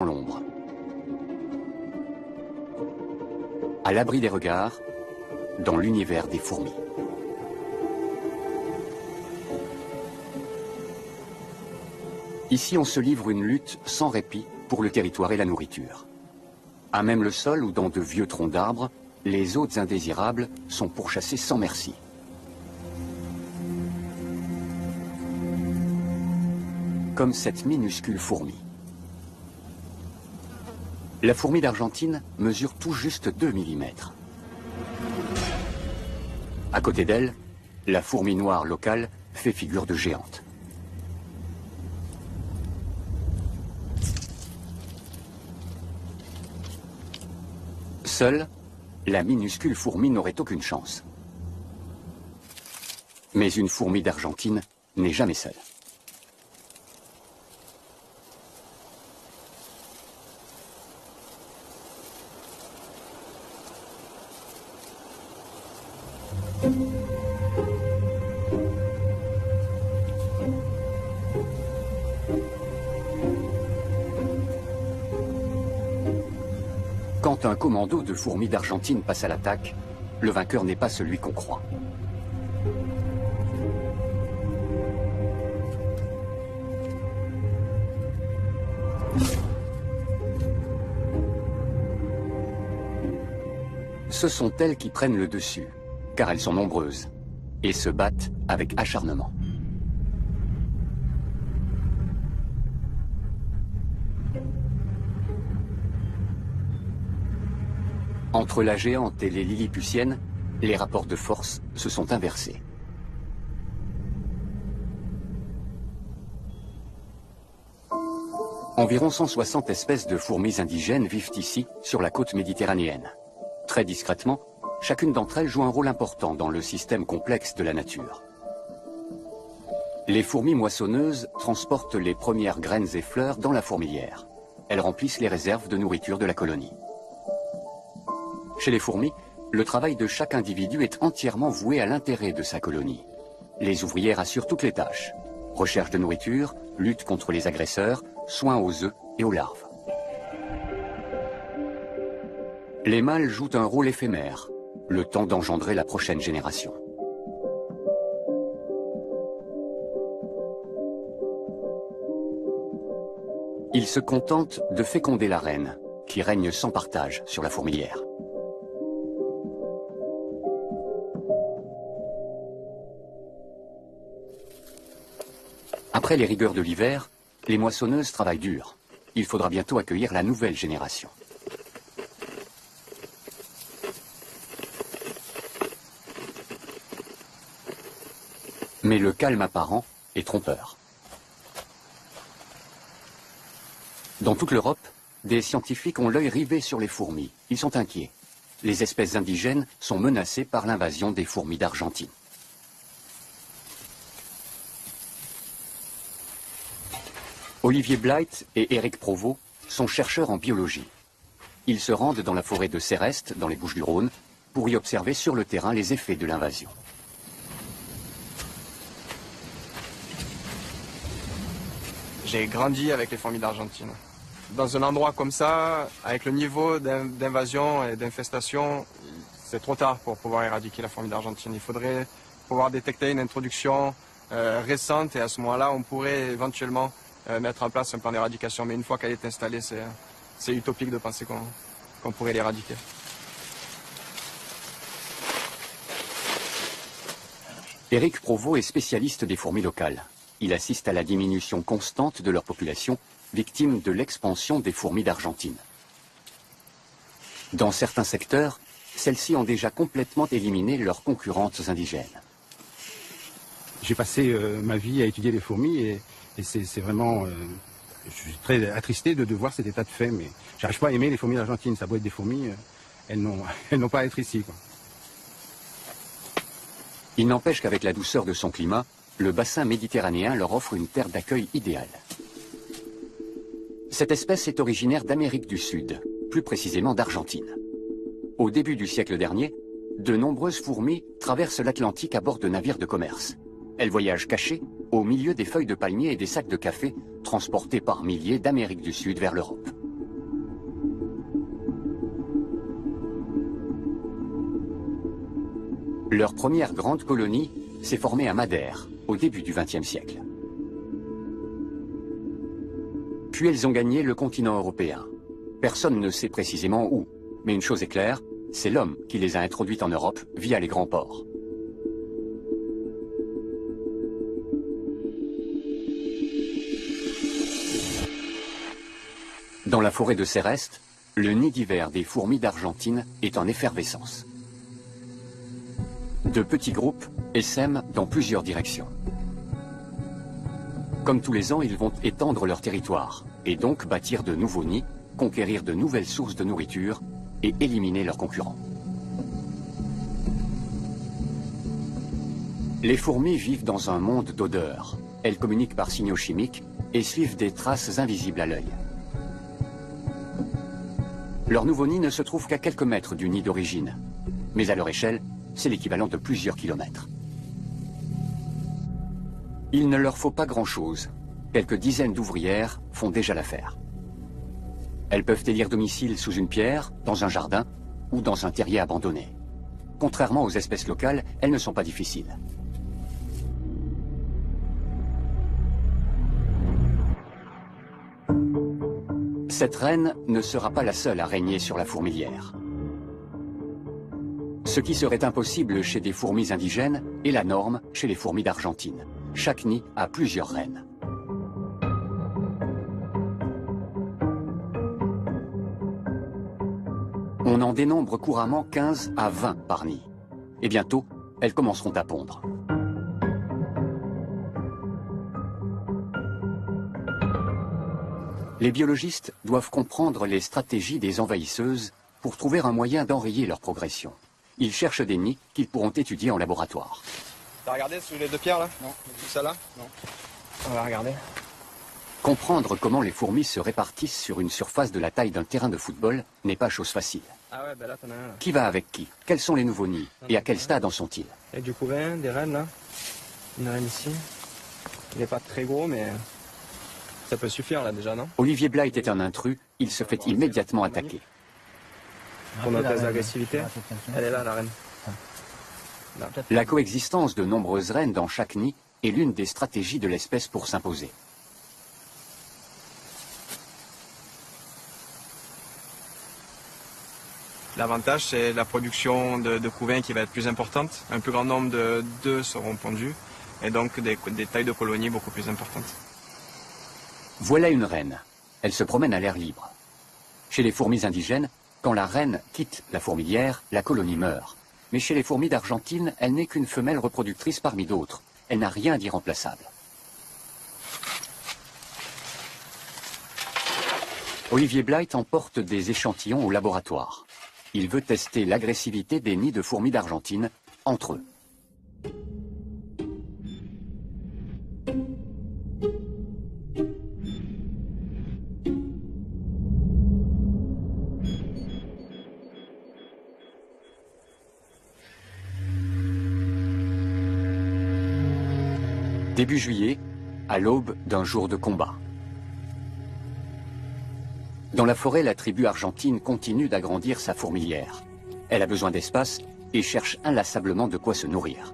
l'ombre. À l'abri des regards, dans l'univers des fourmis. Ici, on se livre une lutte sans répit pour le territoire et la nourriture. À même le sol ou dans de vieux troncs d'arbres, les hôtes indésirables sont pourchassés sans merci. Comme cette minuscule fourmi. La fourmi d'Argentine mesure tout juste 2 mm. À côté d'elle, la fourmi noire locale fait figure de géante. Seule, la minuscule fourmi n'aurait aucune chance. Mais une fourmi d'Argentine n'est jamais seule. Quand un commando de fourmis d'Argentine passe à l'attaque, le vainqueur n'est pas celui qu'on croit. Ce sont elles qui prennent le dessus, car elles sont nombreuses, et se battent avec acharnement. Entre la géante et les lilliputiennes, les rapports de force se sont inversés. Environ 160 espèces de fourmis indigènes vivent ici, sur la côte méditerranéenne. Très discrètement, chacune d'entre elles joue un rôle important dans le système complexe de la nature. Les fourmis moissonneuses transportent les premières graines et fleurs dans la fourmilière. Elles remplissent les réserves de nourriture de la colonie. Chez les fourmis, le travail de chaque individu est entièrement voué à l'intérêt de sa colonie. Les ouvrières assurent toutes les tâches. Recherche de nourriture, lutte contre les agresseurs, soins aux œufs et aux larves. Les mâles jouent un rôle éphémère, le temps d'engendrer la prochaine génération. Ils se contentent de féconder la reine, qui règne sans partage sur la fourmilière. Après les rigueurs de l'hiver, les moissonneuses travaillent dur. Il faudra bientôt accueillir la nouvelle génération. Mais le calme apparent est trompeur. Dans toute l'Europe, des scientifiques ont l'œil rivé sur les fourmis. Ils sont inquiets. Les espèces indigènes sont menacées par l'invasion des fourmis d'Argentine. Olivier Blight et Éric Provost sont chercheurs en biologie. Ils se rendent dans la forêt de Céreste, dans les Bouches-du-Rhône, pour y observer sur le terrain les effets de l'invasion. J'ai grandi avec les fourmis d'Argentine. Dans un endroit comme ça, avec le niveau d'invasion et d'infestation, c'est trop tard pour pouvoir éradiquer la fourmi d'Argentine. Il faudrait pouvoir détecter une introduction récente et à ce moment-là, on pourrait éventuellement mettre en place un plan d'éradication. Mais une fois qu'elle est installée, c'est utopique de penser qu'on pourrait l'éradiquer. Éric Provost est spécialiste des fourmis locales. Il assiste à la diminution constante de leur population, victime de l'expansion des fourmis d'Argentine. Dans certains secteurs, celles-ci ont déjà complètement éliminé leurs concurrentes indigènes. J'ai passé ma vie à étudier les fourmis et c'est vraiment... je suis très attristé de voir cet état de fait, mais j'arrive pas à aimer les fourmis d'Argentine. Ça doit être des fourmis, elles n'ont pas à être ici, quoi. Il n'empêche qu'avec la douceur de son climat, le bassin méditerranéen leur offre une terre d'accueil idéale. Cette espèce est originaire d'Amérique du Sud, plus précisément d'Argentine. Au début du siècle dernier, de nombreuses fourmis traversent l'Atlantique à bord de navires de commerce. Elles voyagent cachées au milieu des feuilles de palmier et des sacs de café transportés par milliers d'Amérique du Sud vers l'Europe. Leur première grande colonie s'est formée à Madère, au début du XXe siècle. Puis elles ont gagné le continent européen. Personne ne sait précisément où, mais une chose est claire, c'est l'homme qui les a introduites en Europe via les grands ports. Dans la forêt de Céreste, le nid d'hiver des fourmis d'Argentine est en effervescence. De petits groupes essaiment dans plusieurs directions. Comme tous les ans, ils vont étendre leur territoire et donc bâtir de nouveaux nids, conquérir de nouvelles sources de nourriture et éliminer leurs concurrents. Les fourmis vivent dans un monde d'odeurs. Elles communiquent par signaux chimiques et suivent des traces invisibles à l'œil. Leur nouveau nid ne se trouve qu'à quelques mètres du nid d'origine, mais à leur échelle, c'est l'équivalent de plusieurs kilomètres. Il ne leur faut pas grand-chose. Quelques dizaines d'ouvrières font déjà l'affaire. Elles peuvent élire domicile sous une pierre, dans un jardin ou dans un terrier abandonné. Contrairement aux espèces locales, elles ne sont pas difficiles. Cette reine ne sera pas la seule à régner sur la fourmilière. Ce qui serait impossible chez des fourmis indigènes est la norme chez les fourmis d'Argentine. Chaque nid a plusieurs reines. On en dénombre couramment 15 à 20 par nid. Et bientôt, elles commenceront à pondre. Les biologistes doivent comprendre les stratégies des envahisseuses pour trouver un moyen d'enrayer leur progression. Ils cherchent des nids qu'ils pourront étudier en laboratoire. T'as regardé sous les deux pierres là? Non. Tout ça là? Non. On va regarder. Comprendre comment les fourmis se répartissent sur une surface de la taille d'un terrain de football n'est pas chose facile. Ah ouais, ben là t'en as un là. Qui va avec qui? Quels sont les nouveaux nids? Et à quel stade en sont-ils? Il y a du couvain, des rennes là. Une reine ici. Il n'est pas très gros mais ça peut suffire là déjà, non? Olivier Blight est un intrus, il se fait immédiatement attaquer. Pour notre test d'agressivité, elle est là la reine. Là. La coexistence de nombreuses reines dans chaque nid est l'une des stratégies de l'espèce pour s'imposer. L'avantage, c'est la production de couvains qui va être plus importante. Un plus grand nombre d'œufs seront pondus et donc des tailles de colonies beaucoup plus importantes. Voilà une reine. Elle se promène à l'air libre. Chez les fourmis indigènes, quand la reine quitte la fourmilière, la colonie meurt. Mais chez les fourmis d'Argentine, elle n'est qu'une femelle reproductrice parmi d'autres. Elle n'a rien d'irremplaçable. Olivier Blight emporte des échantillons au laboratoire. Il veut tester l'agressivité des nids de fourmis d'Argentine entre eux. Début juillet, à l'aube d'un jour de combat. Dans la forêt, la tribu argentine continue d'agrandir sa fourmilière. Elle a besoin d'espace et cherche inlassablement de quoi se nourrir.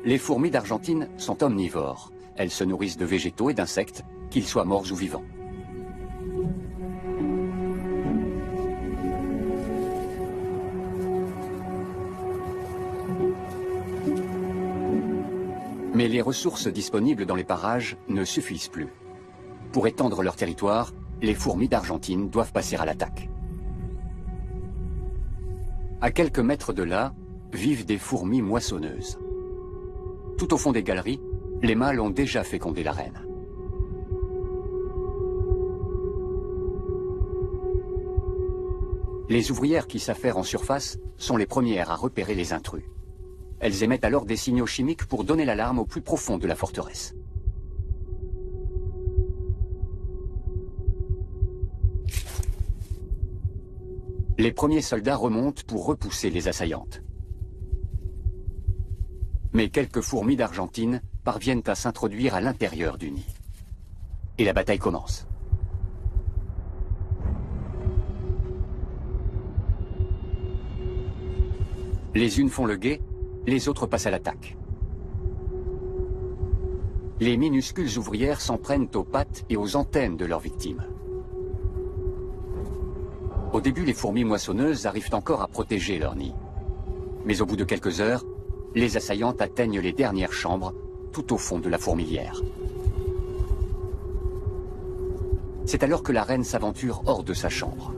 Les fourmis d'Argentine sont omnivores. Elles se nourrissent de végétaux et d'insectes, qu'ils soient morts ou vivants. Mais les ressources disponibles dans les parages ne suffisent plus. Pour étendre leur territoire, les fourmis d'Argentine doivent passer à l'attaque. À quelques mètres de là, vivent des fourmis moissonneuses. Tout au fond des galeries, les mâles ont déjà fécondé la reine. Les ouvrières qui s'affairent en surface sont les premières à repérer les intrus. Elles émettent alors des signaux chimiques pour donner l'alarme au plus profond de la forteresse. Les premiers soldats remontent pour repousser les assaillantes. Mais quelques fourmis d'Argentine parviennent à s'introduire à l'intérieur du nid. Et la bataille commence. Les unes font le guet, les autres passent à l'attaque. Les minuscules ouvrières s'en prennent aux pattes et aux antennes de leurs victimes. Au début, les fourmis moissonneuses arrivent encore à protéger leur nid. Mais au bout de quelques heures, les assaillantes atteignent les dernières chambres, tout au fond de la fourmilière. C'est alors que la reine s'aventure hors de sa chambre.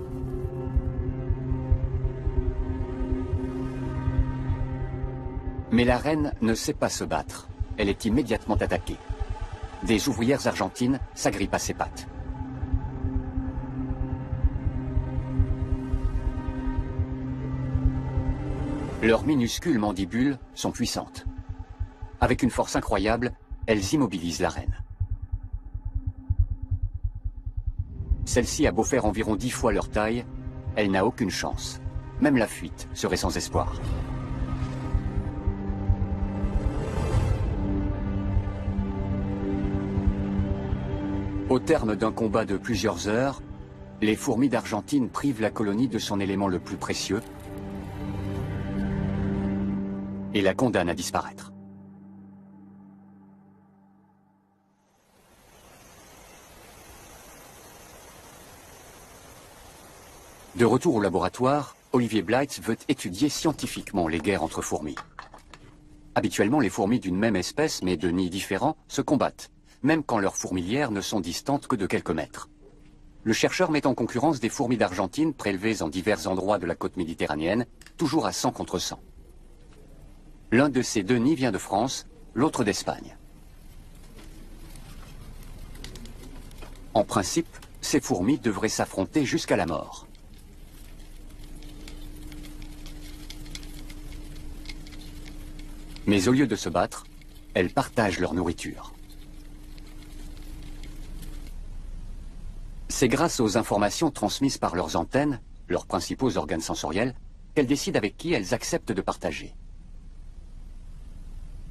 Mais la reine ne sait pas se battre. Elle est immédiatement attaquée. Des ouvrières argentines s'agrippent à ses pattes. Leurs minuscules mandibules sont puissantes. Avec une force incroyable, elles immobilisent la reine. Celle-ci a beau faire environ 10 fois leur taille, elle n'a aucune chance. Même la fuite serait sans espoir. Au terme d'un combat de plusieurs heures, les fourmis d'Argentine privent la colonie de son élément le plus précieux et la condamnent à disparaître. De retour au laboratoire, Olivier Blythe veut étudier scientifiquement les guerres entre fourmis. Habituellement, les fourmis d'une même espèce, mais de nids différents, se combattent, même quand leurs fourmilières ne sont distantes que de quelques mètres. Le chercheur met en concurrence des fourmis d'Argentine prélevées en divers endroits de la côte méditerranéenne, toujours à 100 contre 100. L'un de ces deux nids vient de France, l'autre d'Espagne. En principe, ces fourmis devraient s'affronter jusqu'à la mort. Mais au lieu de se battre, elles partagent leur nourriture. C'est grâce aux informations transmises par leurs antennes, leurs principaux organes sensoriels, qu'elles décident avec qui elles acceptent de partager.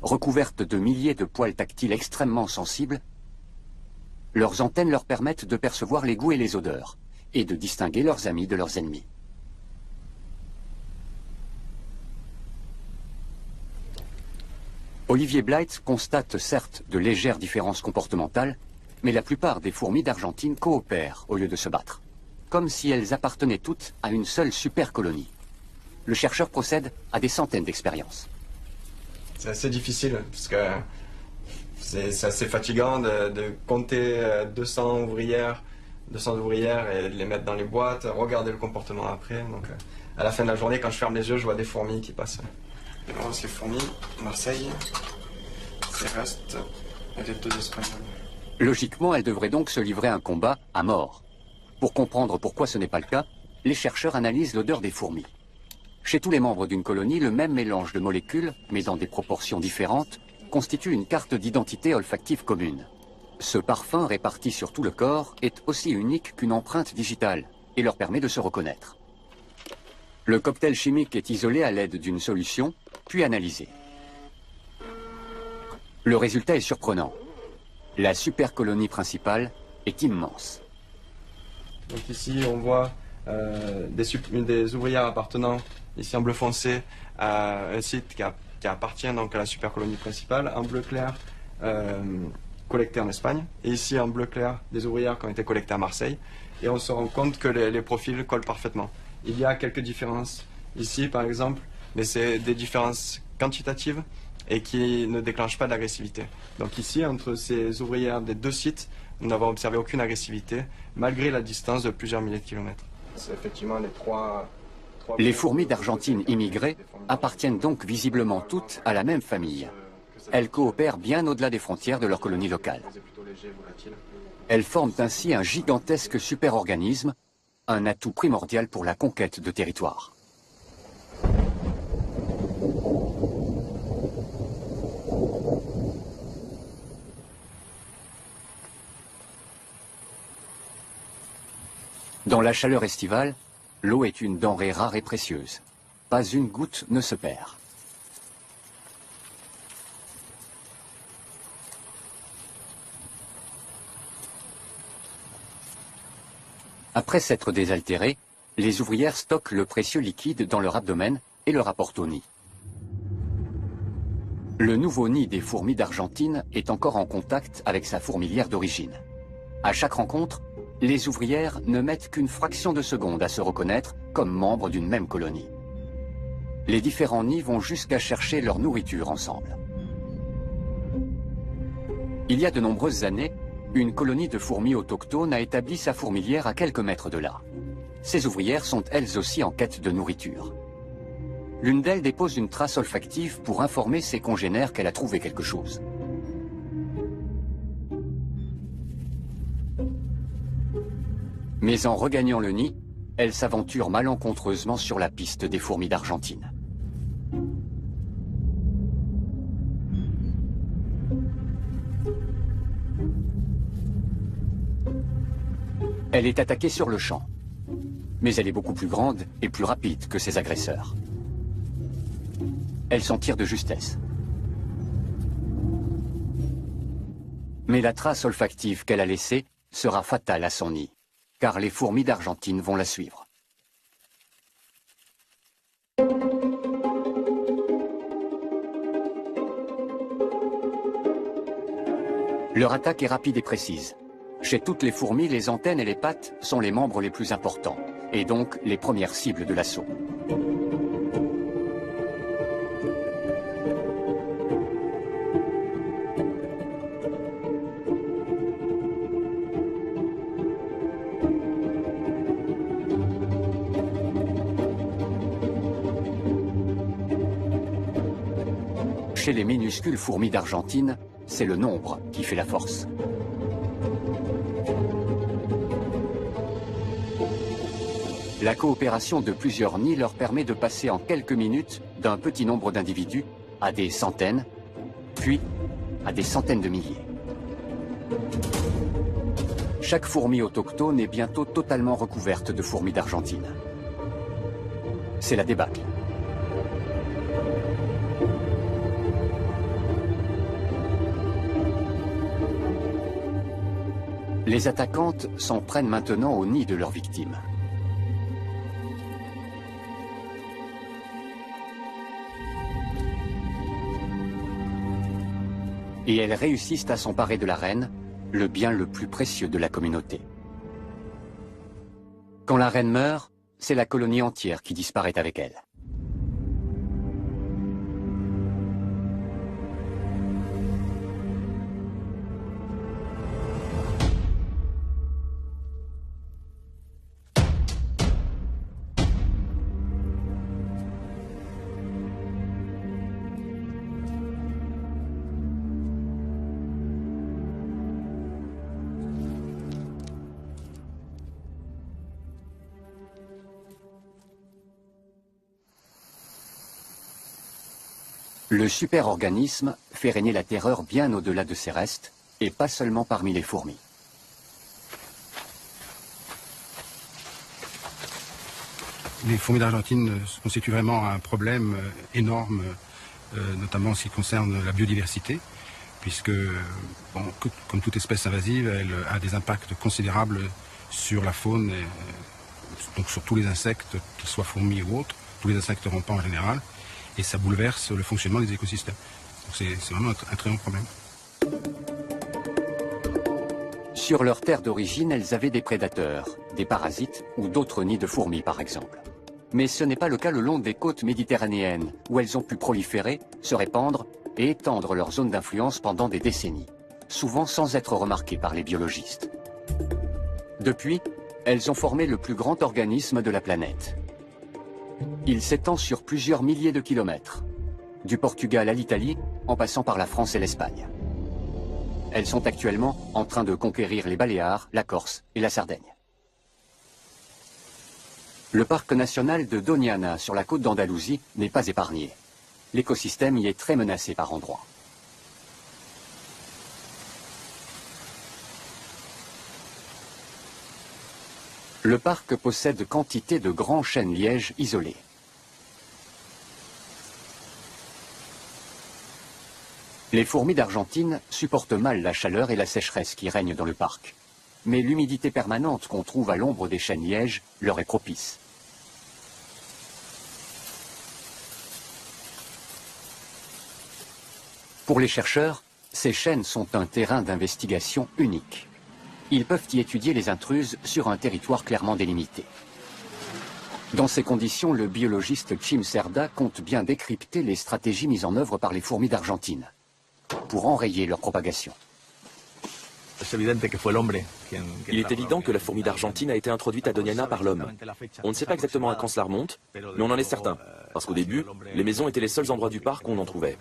Recouvertes de milliers de poils tactiles extrêmement sensibles, leurs antennes leur permettent de percevoir les goûts et les odeurs, et de distinguer leurs amis de leurs ennemis. Olivier Blythe constate certes de légères différences comportementales, mais la plupart des fourmis d'Argentine coopèrent au lieu de se battre, comme si elles appartenaient toutes à une seule super colonie. Le chercheur procède à des centaines d'expériences. C'est assez difficile, parce que c'est assez fatigant de compter 200 ouvrières et de les mettre dans les boîtes, regarder le comportement après. Donc à la fin de la journée, quand je ferme les yeux, je vois des fourmis qui passent. Et voilà, ces fourmis, Marseille, c'est Reste et les deux Espagnols. Logiquement, elles devraient donc se livrer à un combat à mort. Pour comprendre pourquoi ce n'est pas le cas, les chercheurs analysent l'odeur des fourmis. Chez tous les membres d'une colonie, le même mélange de molécules, mais dans des proportions différentes, constitue une carte d'identité olfactive commune. Ce parfum réparti sur tout le corps est aussi unique qu'une empreinte digitale et leur permet de se reconnaître. Le cocktail chimique est isolé à l'aide d'une solution, puis analysé. Le résultat est surprenant. La supercolonie principale est immense. Donc ici, on voit des ouvrières appartenant, ici en bleu foncé, à un site qui appartient donc à la supercolonie principale, en bleu clair, collectées en Espagne, et ici en bleu clair, des ouvrières qui ont été collectées à Marseille, et on se rend compte que les profils collent parfaitement. Il y a quelques différences ici, par exemple, mais c'est des différences quantitatives et qui ne déclenchent pas d'agressivité. Donc ici, entre ces ouvrières des deux sites, nous n'avons observé aucune agressivité, malgré la distance de plusieurs milliers de kilomètres. C'est effectivement les trois... Les fourmis d'Argentine immigrées appartiennent donc visiblement toutes à la même famille. Elles coopèrent bien au-delà des frontières de leur colonie locale. Elles forment ainsi un gigantesque superorganisme, un atout primordial pour la conquête de territoires. Dans la chaleur estivale, l'eau est une denrée rare et précieuse. Pas une goutte ne se perd. Après s'être désaltérées, les ouvrières stockent le précieux liquide dans leur abdomen et le rapportent au nid. Le nouveau nid des fourmis d'Argentine est encore en contact avec sa fourmilière d'origine. À chaque rencontre, les ouvrières ne mettent qu'une fraction de seconde à se reconnaître comme membres d'une même colonie. Les différents nids vont jusqu'à chercher leur nourriture ensemble. Il y a de nombreuses années, une colonie de fourmis autochtones a établi sa fourmilière à quelques mètres de là. Ces ouvrières sont elles aussi en quête de nourriture. L'une d'elles dépose une trace olfactive pour informer ses congénères qu'elle a trouvé quelque chose. Mais en regagnant le nid, elle s'aventure malencontreusement sur la piste des fourmis d'Argentine. Elle est attaquée sur le champ. Mais elle est beaucoup plus grande et plus rapide que ses agresseurs. Elle s'en tire de justesse. Mais la trace olfactive qu'elle a laissée sera fatale à son nid, car les fourmis d'Argentine vont la suivre. Leur attaque est rapide et précise. Chez toutes les fourmis, les antennes et les pattes sont les membres les plus importants, et donc les premières cibles de l'assaut. Chez les minuscules fourmis d'Argentine, c'est le nombre qui fait la force. La coopération de plusieurs nids leur permet de passer en quelques minutes d'un petit nombre d'individus à des centaines, puis à des centaines de milliers. Chaque fourmi autochtone est bientôt totalement recouverte de fourmis d'Argentine. C'est la débâcle. Les attaquantes s'en prennent maintenant au nid de leurs victimes. Et elles réussissent à s'emparer de la reine, le bien le plus précieux de la communauté. Quand la reine meurt, c'est la colonie entière qui disparaît avec elle. Le superorganisme fait régner la terreur bien au-delà de ses restes, et pas seulement parmi les fourmis. Les fourmis d'Argentine constituent vraiment un problème énorme, notamment en ce qui concerne la biodiversité, puisque, bon, comme toute espèce invasive, elle a des impacts considérables sur la faune, donc sur tous les insectes, qu'ils soient fourmis ou autres, tous les insectes rampants en général, et ça bouleverse le fonctionnement des écosystèmes. Donc c'est vraiment un très grand problème. Sur leur terre d'origine, elles avaient des prédateurs, des parasites ou d'autres nids de fourmis par exemple. Mais ce n'est pas le cas le long des côtes méditerranéennes, où elles ont pu proliférer, se répandre et étendre leur zone d'influence pendant des décennies, souvent sans être remarquées par les biologistes. Depuis, elles ont formé le plus grand organisme de la planète. Il s'étend sur plusieurs milliers de kilomètres, du Portugal à l'Italie, en passant par la France et l'Espagne. Elles sont actuellement en train de conquérir les Baléares, la Corse et la Sardaigne. Le parc national de Doñana, sur la côte d'Andalousie, n'est pas épargné. L'écosystème y est très menacé par endroits. Le parc possède quantité de grands chênes-lièges isolés. Les fourmis d'Argentine supportent mal la chaleur et la sécheresse qui règnent dans le parc. Mais l'humidité permanente qu'on trouve à l'ombre des chênes-lièges leur est propice. Pour les chercheurs, ces chaînes sont un terrain d'investigation unique. Ils peuvent y étudier les intruses sur un territoire clairement délimité. Dans ces conditions, le biologiste Chim Cerda compte bien décrypter les stratégies mises en œuvre par les fourmis d'Argentine pour enrayer leur propagation. Il est évident que la fourmi d'Argentine a été introduite à Doñana par l'homme. On ne sait pas exactement à quand cela remonte, mais on en est certain. Parce qu'au début, les maisons étaient les seuls endroits du parc où on en trouvait.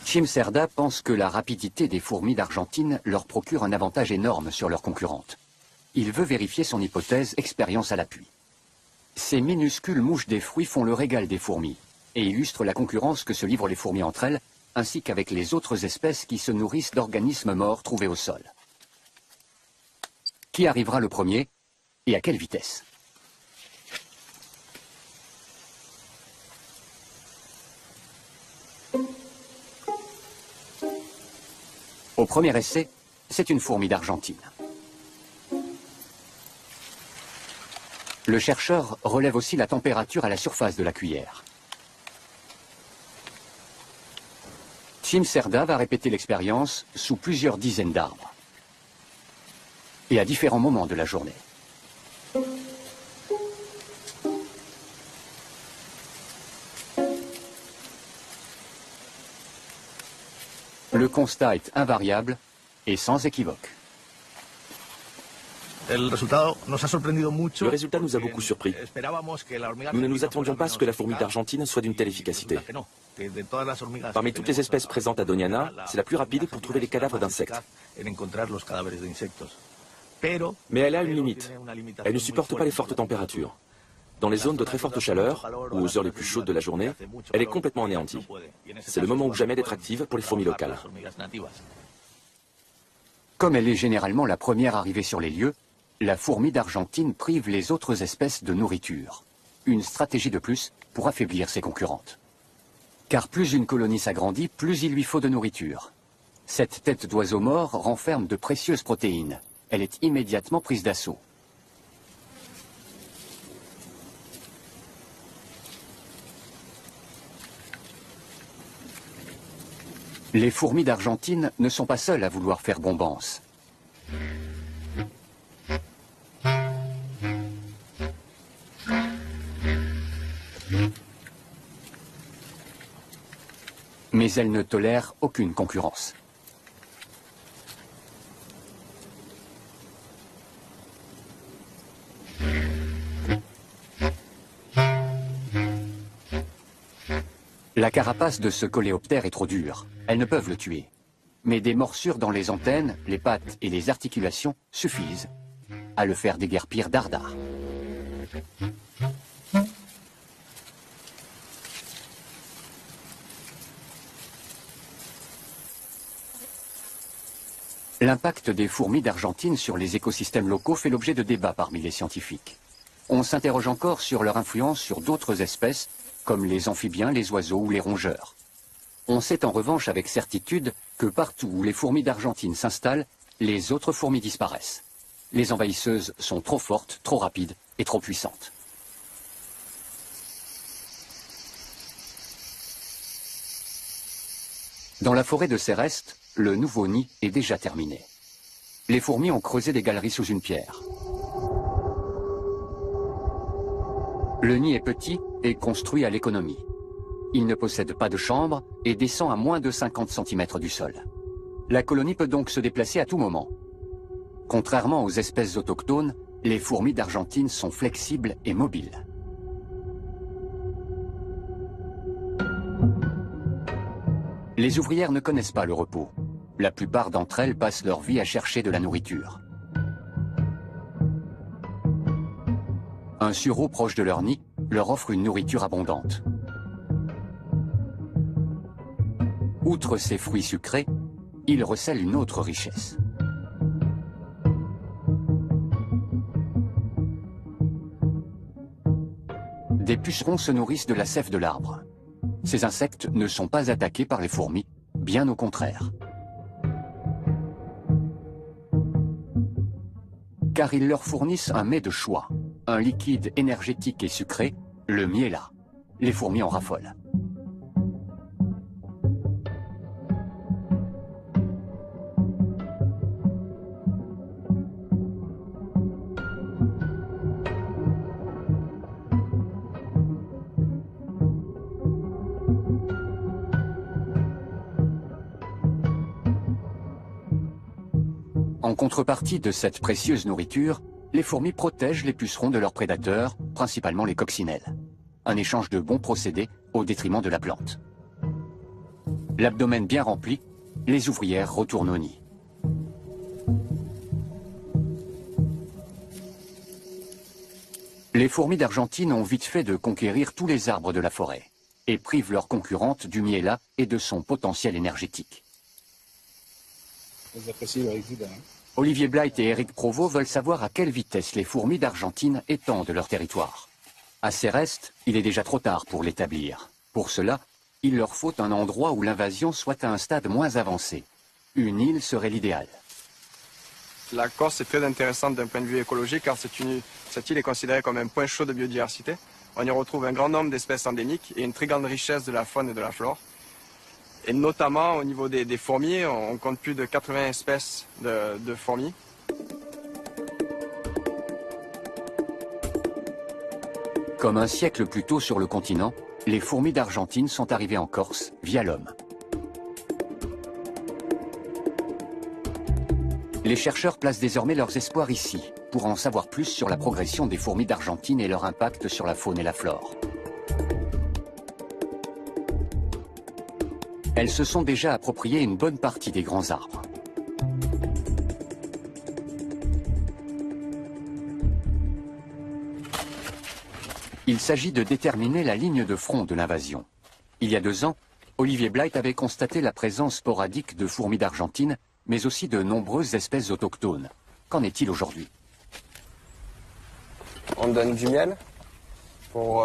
Chim Cerda pense que la rapidité des fourmis d'Argentine leur procure un avantage énorme sur leurs concurrentes. Il veut vérifier son hypothèse, expérience à l'appui. Ces minuscules mouches des fruits font le régal des fourmis et illustrent la concurrence que se livrent les fourmis entre elles, ainsi qu'avec les autres espèces qui se nourrissent d'organismes morts trouvés au sol. Qui arrivera le premier et à quelle vitesse? Au premier essai, c'est une fourmi d'Argentine. Le chercheur relève aussi la température à la surface de la cuillère. Chim Cerda va répéter l'expérience sous plusieurs dizaines d'arbres et à différents moments de la journée. Le constat est invariable et sans équivoque. Le résultat nous a beaucoup surpris. Nous ne nous attendions pas à ce que la fourmi d'Argentine soit d'une telle efficacité. Parmi toutes les espèces présentes à Doñana, c'est la plus rapide pour trouver les cadavres d'insectes. Mais elle a une limite. Elle ne supporte pas les fortes températures. Dans les zones de très forte chaleur, ou aux heures les plus chaudes de la journée, elle est complètement anéantie. C'est le moment ou jamais d'être active pour les fourmis locales. Comme elle est généralement la première arrivée sur les lieux, la fourmi d'Argentine prive les autres espèces de nourriture. Une stratégie de plus pour affaiblir ses concurrentes. Car plus une colonie s'agrandit, plus il lui faut de nourriture. Cette tête d'oiseau mort renferme de précieuses protéines. Elle est immédiatement prise d'assaut. Les fourmis d'Argentine ne sont pas seules à vouloir faire bombance. Mais elles ne tolèrent aucune concurrence. La carapace de ce coléoptère est trop dure. Elles ne peuvent le tuer. Mais des morsures dans les antennes, les pattes et les articulations suffisent à le faire déguerpir dardard. L'impact des fourmis d'Argentine sur les écosystèmes locaux fait l'objet de débats parmi les scientifiques. On s'interroge encore sur leur influence sur d'autres espèces, comme les amphibiens, les oiseaux ou les rongeurs. On sait en revanche avec certitude que partout où les fourmis d'Argentine s'installent, les autres fourmis disparaissent. Les envahisseuses sont trop fortes, trop rapides et trop puissantes. Dans la forêt de Céreste, le nouveau nid est déjà terminé. Les fourmis ont creusé des galeries sous une pierre. Le nid est petit et construit à l'économie. Il ne possède pas de chambre et descend à moins de 50 cm du sol. La colonie peut donc se déplacer à tout moment. Contrairement aux espèces autochtones, les fourmis d'Argentine sont flexibles et mobiles. Les ouvrières ne connaissent pas le repos. La plupart d'entre elles passent leur vie à chercher de la nourriture. Un sureau proche de leur nid leur offre une nourriture abondante. Outre ces fruits sucrés, ils recèlent une autre richesse. Des pucerons se nourrissent de la sève de l'arbre. Ces insectes ne sont pas attaqués par les fourmis, bien au contraire. Car ils leur fournissent un mets de choix, un liquide énergétique et sucré, le miela. Les fourmis en raffolent. En contrepartie de cette précieuse nourriture, les fourmis protègent les pucerons de leurs prédateurs, principalement les coccinelles. Un échange de bons procédés au détriment de la plante. L'abdomen bien rempli, les ouvrières retournent au nid. Les fourmis d'Argentine ont vite fait de conquérir tous les arbres de la forêt et privent leurs concurrentes du miella et de son potentiel énergétique. Olivier Blight et Eric Provost veulent savoir à quelle vitesse les fourmis d'Argentine étendent leur territoire. À Céreste, il est déjà trop tard pour l'établir. Pour cela, il leur faut un endroit où l'invasion soit à un stade moins avancé. Une île serait l'idéal. La Corse est très intéressante d'un point de vue écologique car cette île est considérée comme un point chaud de biodiversité. On y retrouve un grand nombre d'espèces endémiques et une très grande richesse de la faune et de la flore. Et notamment au niveau des fourmis, on compte plus de 80 espèces de fourmis. Comme un siècle plus tôt sur le continent, les fourmis d'Argentine sont arrivées en Corse via l'homme. Les chercheurs placent désormais leurs espoirs ici, pour en savoir plus sur la progression des fourmis d'Argentine et leur impact sur la faune et la flore. Elles se sont déjà appropriées une bonne partie des grands arbres. Il s'agit de déterminer la ligne de front de l'invasion. Il y a 2 ans, Olivier Blight avait constaté la présence sporadique de fourmis d'Argentine, mais aussi de nombreuses espèces autochtones. Qu'en est-il aujourd'hui? On donne du miel pour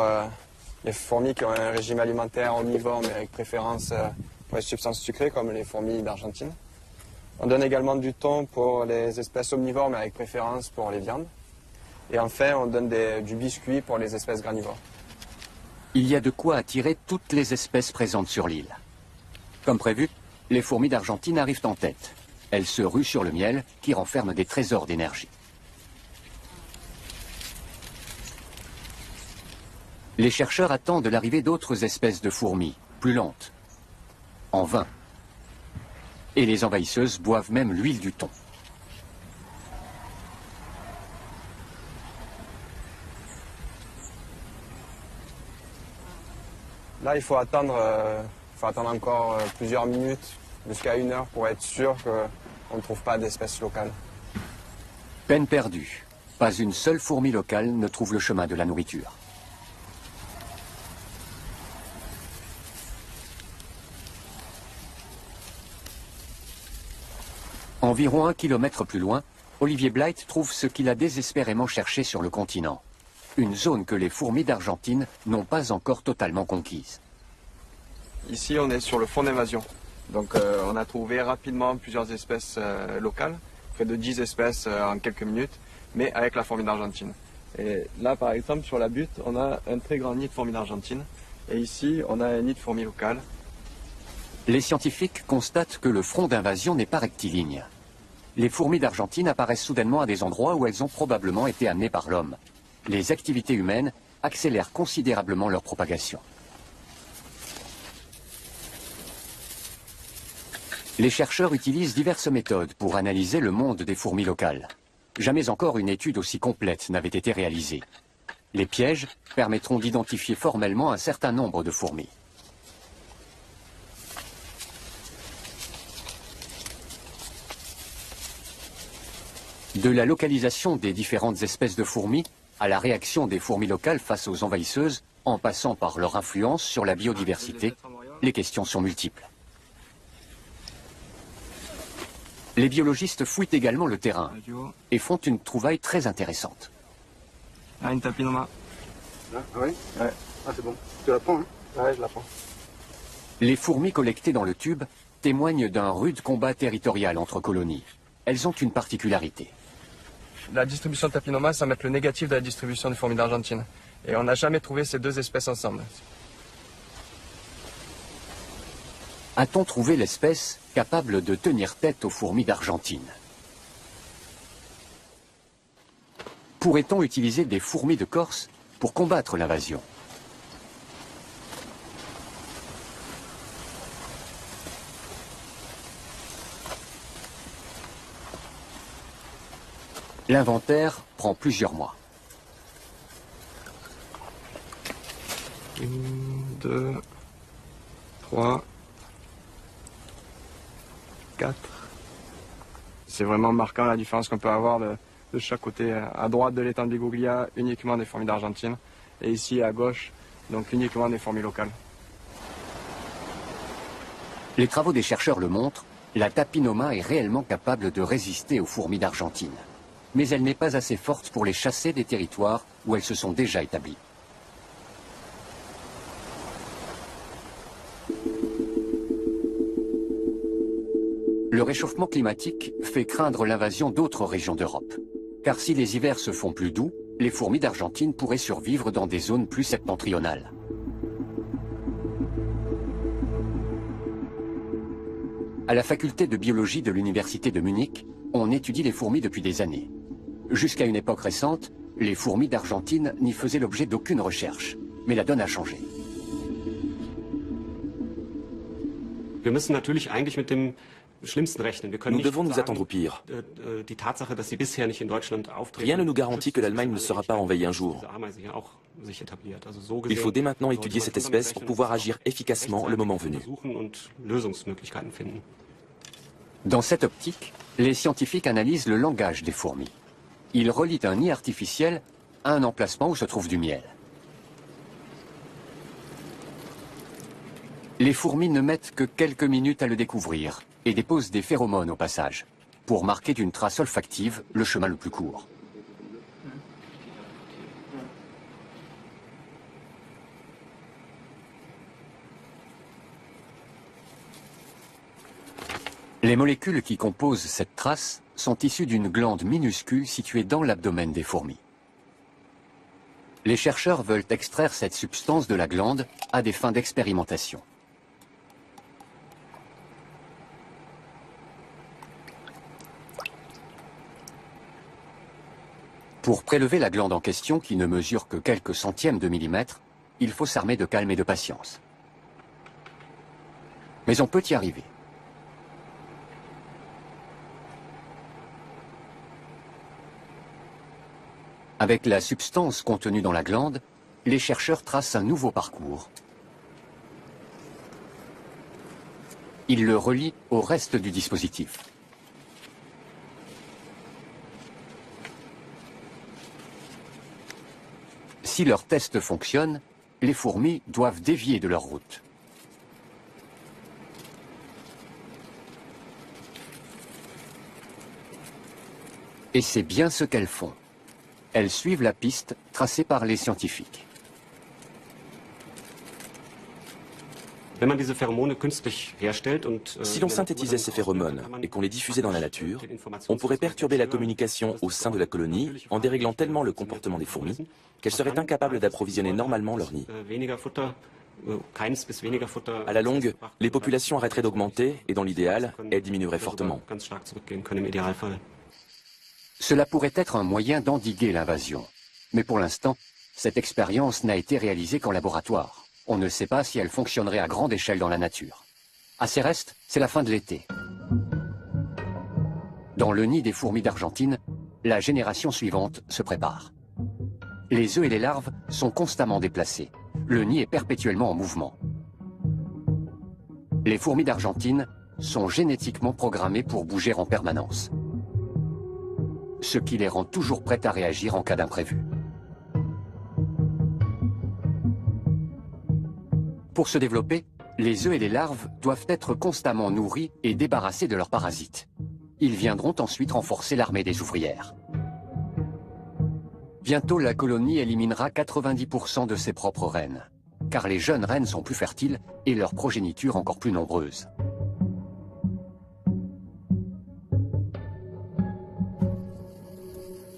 les fourmis qui ont un régime alimentaire omnivore, mais avec préférence pour les substances sucrées, comme les fourmis d'Argentine. On donne également du thon pour les espèces omnivores, mais avec préférence pour les viandes. Et enfin, on donne du biscuit pour les espèces granivores. Il y a de quoi attirer toutes les espèces présentes sur l'île. Comme prévu, les fourmis d'Argentine arrivent en tête. Elles se ruent sur le miel, qui renferme des trésors d'énergie. Les chercheurs attendent l'arrivée d'autres espèces de fourmis, plus lentes. En vain. Et les envahisseuses boivent même l'huile du thon. Là, il faut attendre encore plusieurs minutes, jusqu'à 1 heure, pour être sûr qu'on ne trouve pas d'espèces locales. Peine perdue. Pas une seule fourmi locale ne trouve le chemin de la nourriture. Environ 1 kilomètre plus loin, Olivier Blight trouve ce qu'il a désespérément cherché sur le continent. Une zone que les fourmis d'Argentine n'ont pas encore totalement conquise. Ici, on est sur le fond d'invasion. Donc on a trouvé rapidement plusieurs espèces locales, près de 10 espèces en quelques minutes, mais avec la fourmi d'Argentine. Et là, par exemple, sur la butte, on a un très grand nid de fourmis d'Argentine. Et ici, on a un nid de fourmis locales. Les scientifiques constatent que le front d'invasion n'est pas rectiligne. Les fourmis d'Argentine apparaissent soudainement à des endroits où elles ont probablement été amenées par l'homme. Les activités humaines accélèrent considérablement leur propagation. Les chercheurs utilisent diverses méthodes pour analyser le monde des fourmis locales. Jamais encore une étude aussi complète n'avait été réalisée. Les pièges permettront d'identifier formellement un certain nombre de fourmis. De la localisation des différentes espèces de fourmis à la réaction des fourmis locales face aux envahisseuses, en passant par leur influence sur la biodiversité, les questions sont multiples. Les biologistes fouillent également le terrain et font une trouvaille très intéressante. Ah, une tapinoma. Ah oui? Ouais. Ah c'est bon. Tu la prends, hein? Ouais, je la prends. Les fourmis collectées dans le tube témoignent d'un rude combat territorial entre colonies. Elles ont une particularité. La distribution de tapinoma, ça va être le négatif de la distribution des fourmis d'Argentine. Et on n'a jamais trouvé ces 2 espèces ensemble. A-t-on trouvé l'espèce capable de tenir tête aux fourmis d'Argentine? Pourrait-on utiliser des fourmis de Corse pour combattre l'invasion? L'inventaire prend plusieurs mois. 1, 2, 3, 4. C'est vraiment marquant la différence qu'on peut avoir de chaque côté. À droite de l'étang de Biguglia, uniquement des fourmis d'Argentine. Et ici à gauche, donc uniquement des fourmis locales. Les travaux des chercheurs le montrent, la Tapinoma est réellement capable de résister aux fourmis d'Argentine. Mais elle n'est pas assez forte pour les chasser des territoires où elles se sont déjà établies. Le réchauffement climatique fait craindre l'invasion d'autres régions d'Europe. Car si les hivers se font plus doux, les fourmis d'Argentine pourraient survivre dans des zones plus septentrionales. À la faculté de biologie de l'université de Munich, on étudie les fourmis depuis des années. Jusqu'à une époque récente, les fourmis d'Argentine n'y faisaient l'objet d'aucune recherche. Mais la donne a changé. Nous devons nous attendre au pire. Rien ne nous garantit que l'Allemagne ne sera pas envahie un jour. Il faut dès maintenant étudier cette espèce pour pouvoir agir efficacement le moment venu. Dans cette optique, les scientifiques analysent le langage des fourmis. Ils relient un nid artificiel à un emplacement où se trouve du miel. Les fourmis ne mettent que quelques minutes à le découvrir et déposent des phéromones au passage, pour marquer d'une trace olfactive le chemin le plus court. Les molécules qui composent cette trace sont issues d'une glande minuscule située dans l'abdomen des fourmis. Les chercheurs veulent extraire cette substance de la glande à des fins d'expérimentation. Pour prélever la glande en question, qui ne mesure que quelques centièmes de millimètre, il faut s'armer de calme et de patience. Mais on peut y arriver. Avec la substance contenue dans la glande, les chercheurs tracent un nouveau parcours. Ils le relient au reste du dispositif. Si leur test fonctionne, les fourmis doivent dévier de leur route. Et c'est bien ce qu'elles font. Elles suivent la piste tracée par les scientifiques. Si l'on synthétisait ces phéromones et qu'on les diffusait dans la nature, on pourrait perturber la communication au sein de la colonie en déréglant tellement le comportement des fourmis qu'elles seraient incapables d'approvisionner normalement leur nid. À la longue, les populations arrêteraient d'augmenter et dans l'idéal, elles diminueraient fortement. Cela pourrait être un moyen d'endiguer l'invasion. Mais pour l'instant, cette expérience n'a été réalisée qu'en laboratoire. On ne sait pas si elle fonctionnerait à grande échelle dans la nature. À ces restes, c'est la fin de l'été. Dans le nid des fourmis d'Argentine, la génération suivante se prépare. Les œufs et les larves sont constamment déplacés. Le nid est perpétuellement en mouvement. Les fourmis d'Argentine sont génétiquement programmées pour bouger en permanence. Ce qui les rend toujours prêtes à réagir en cas d'imprévu. Pour se développer, les œufs et les larves doivent être constamment nourris et débarrassés de leurs parasites. Ils viendront ensuite renforcer l'armée des ouvrières. Bientôt, la colonie éliminera 90% de ses propres reines, car les jeunes reines sont plus fertiles et leur progéniture encore plus nombreuse.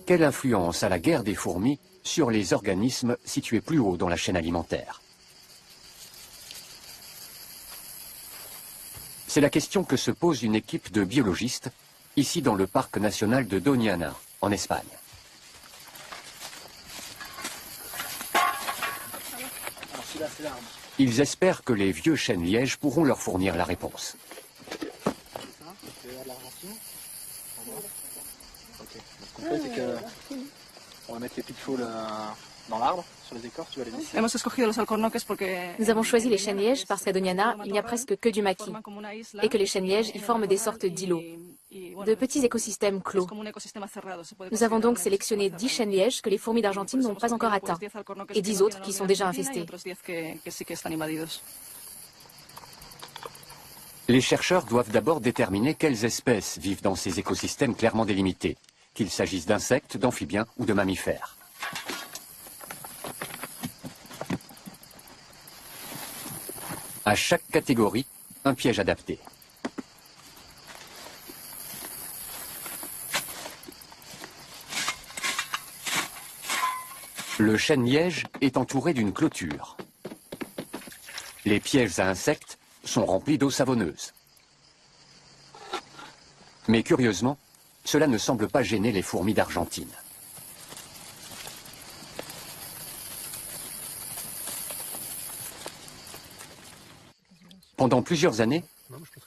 Quelle influence a la guerre des fourmis sur les organismes situés plus haut dans la chaîne alimentaire? C'est la question que se pose une équipe de biologistes, ici dans le parc national de Doñana, en Espagne. Ils espèrent que les vieux chênes-lièges pourront leur fournir la réponse. On va mettre les pitfalls dans l'arbre, sur les écorces, tu vas les visser. Nous avons choisi les chênes-lièges parce qu'à Doñana, il n'y a presque que du maquis et que les chênes-lièges y forment des sortes d'îlots, de petits écosystèmes clos. Nous avons donc sélectionné 10 chênes-lièges que les fourmis d'Argentine n'ont pas encore atteints et 10 autres qui sont déjà infestés. Les chercheurs doivent d'abord déterminer quelles espèces vivent dans ces écosystèmes clairement délimités, qu'il s'agisse d'insectes, d'amphibiens ou de mammifères. À chaque catégorie, un piège adapté. Le chêne-liège est entouré d'une clôture. Les pièges à insectes sont remplis d'eau savonneuse. Mais curieusement, cela ne semble pas gêner les fourmis d'Argentine. Pendant plusieurs années,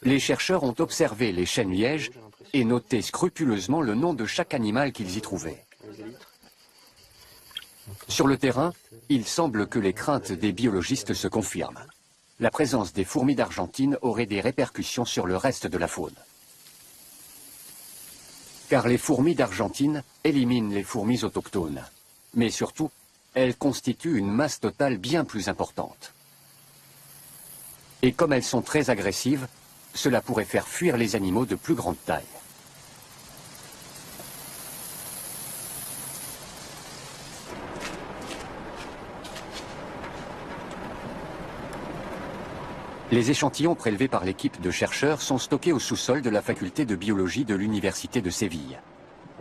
les chercheurs ont observé les chênes-lièges et noté scrupuleusement le nom de chaque animal qu'ils y trouvaient. Sur le terrain, il semble que les craintes des biologistes se confirment. La présence des fourmis d'Argentine aurait des répercussions sur le reste de la faune. Car les fourmis d'Argentine éliminent les fourmis autochtones. Mais surtout, elles constituent une masse totale bien plus importante. Et comme elles sont très agressives, cela pourrait faire fuir les animaux de plus grande taille. Les échantillons prélevés par l'équipe de chercheurs sont stockés au sous-sol de la faculté de biologie de l'Université de Séville.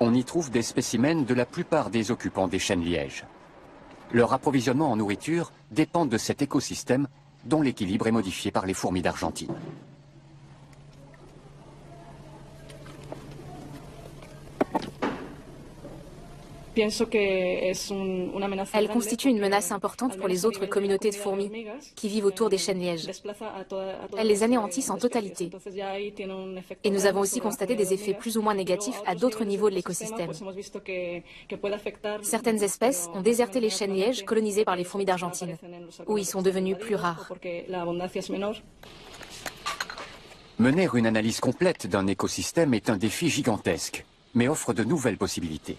On y trouve des spécimens de la plupart des occupants des chênes-lièges. Leur approvisionnement en nourriture dépend de cet écosystème dont l'équilibre est modifié par les fourmis d'Argentine. Elle constitue une menace importante pour les autres communautés de fourmis qui vivent autour des chênes-lièges. Elles les anéantissent en totalité. Et nous avons aussi constaté des effets plus ou moins négatifs à d'autres niveaux de l'écosystème. Certaines espèces ont déserté les chênes-lièges colonisés par les fourmis d'Argentine, où ils sont devenus plus rares. Mener une analyse complète d'un écosystème est un défi gigantesque, mais offre de nouvelles possibilités.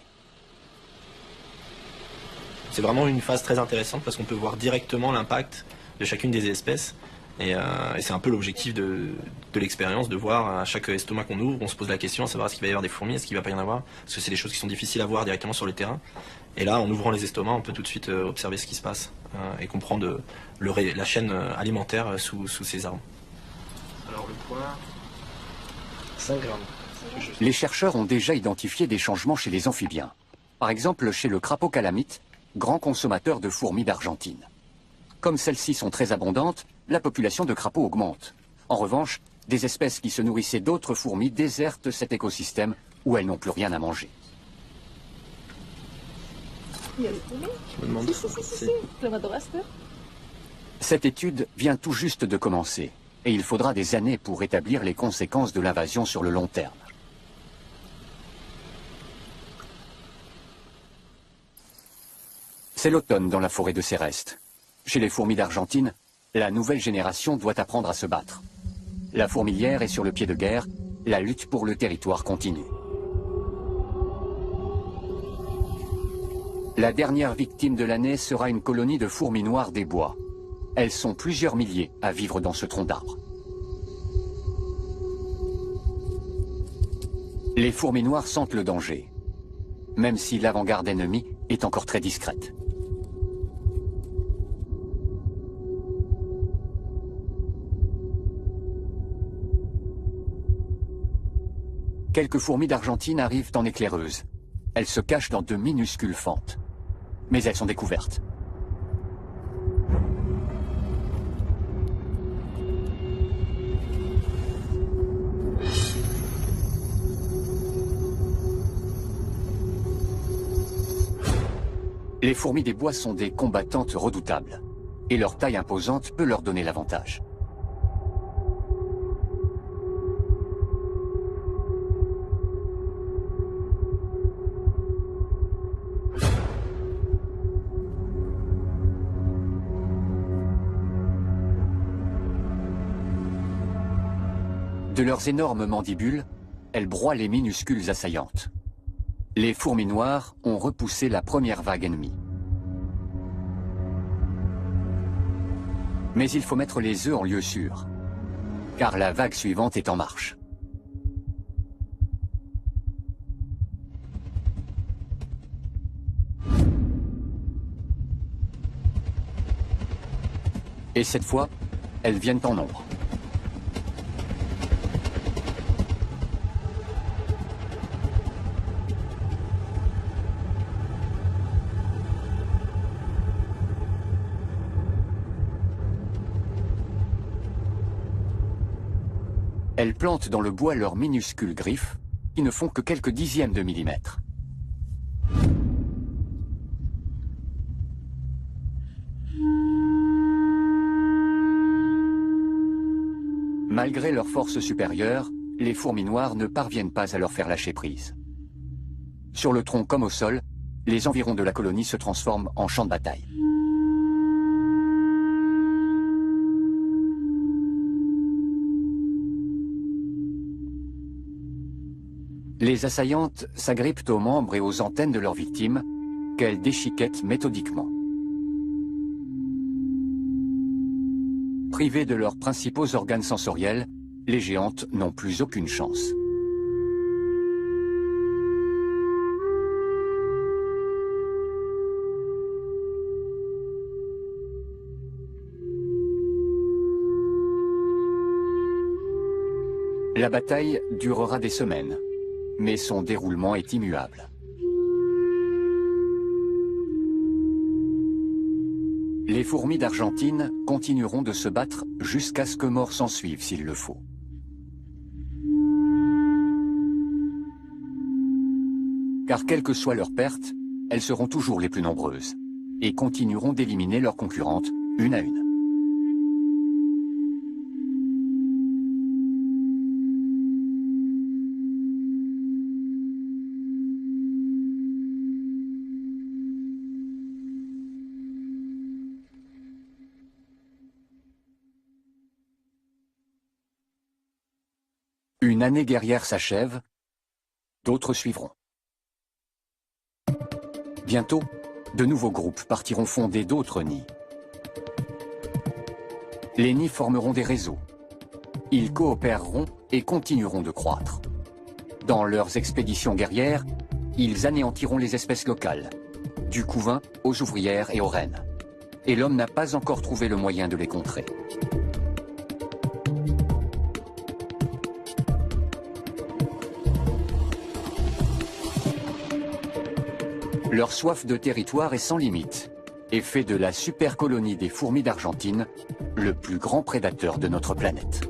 C'est vraiment une phase très intéressante parce qu'on peut voir directement l'impact de chacune des espèces. Et c'est un peu l'objectif de l'expérience, de voir à chaque estomac qu'on ouvre, on se pose la question à savoir est-ce qu'il va y avoir des fourmis, est-ce qu'il ne va pas y en avoir, parce que c'est des choses qui sont difficiles à voir directement sur le terrain. Et là, en ouvrant les estomacs, on peut tout de suite observer ce qui se passe et comprendre la chaîne alimentaire sous ces arbres. Alors le poids, 5 grammes. Les chercheurs ont déjà identifié des changements chez les amphibiens. Par exemple, chez le crapaud calamite, grand consommateur de fourmis d'Argentine. Comme celles-ci sont très abondantes, la population de crapauds augmente. En revanche, des espèces qui se nourrissaient d'autres fourmis désertent cet écosystème où elles n'ont plus rien à manger. Cette étude vient tout juste de commencer et il faudra des années pour établir les conséquences de l'invasion sur le long terme. C'est l'automne dans la forêt de Céreste. Chez les fourmis d'Argentine, la nouvelle génération doit apprendre à se battre. La fourmilière est sur le pied de guerre, la lutte pour le territoire continue. La dernière victime de l'année sera une colonie de fourmis noires des bois. Elles sont plusieurs milliers à vivre dans ce tronc d'arbre. Les fourmis noires sentent le danger, même si l'avant-garde ennemie est encore très discrète. Quelques fourmis d'Argentine arrivent en éclaireuse. Elles se cachent dans de minuscules fentes. Mais elles sont découvertes. Les fourmis des bois sont des combattantes redoutables. Et leur taille imposante peut leur donner l'avantage. De leurs énormes mandibules, elles broient les minuscules assaillantes. Les fourmis noires ont repoussé la première vague ennemie. Mais il faut mettre les œufs en lieu sûr, car la vague suivante est en marche. Et cette fois, elles viennent en nombre. Elles plantent dans le bois leurs minuscules griffes, qui ne font que quelques dixièmes de millimètre. Malgré leur force supérieure, les fourmis noires ne parviennent pas à leur faire lâcher prise. Sur le tronc comme au sol, les environs de la colonie se transforment en champ de bataille. Les assaillantes s'agrippent aux membres et aux antennes de leurs victimes, qu'elles déchiquettent méthodiquement. Privées de leurs principaux organes sensoriels, les géantes n'ont plus aucune chance. La bataille durera des semaines, mais son déroulement est immuable. Les fourmis d'Argentine continueront de se battre jusqu'à ce que mort s'en suive s'il le faut. Car quelle que soit leur perte, elles seront toujours les plus nombreuses et continueront d'éliminer leurs concurrentes une à une. Une année guerrière s'achève, d'autres suivront. Bientôt, de nouveaux groupes partiront fonder d'autres nids. Les nids formeront des réseaux. Ils coopéreront et continueront de croître. Dans leurs expéditions guerrières, ils anéantiront les espèces locales, du couvain aux ouvrières et aux reines. Et l'homme n'a pas encore trouvé le moyen de les contrer. Leur soif de territoire est sans limite et fait de la supercolonie des fourmis d'Argentine le plus grand prédateur de notre planète.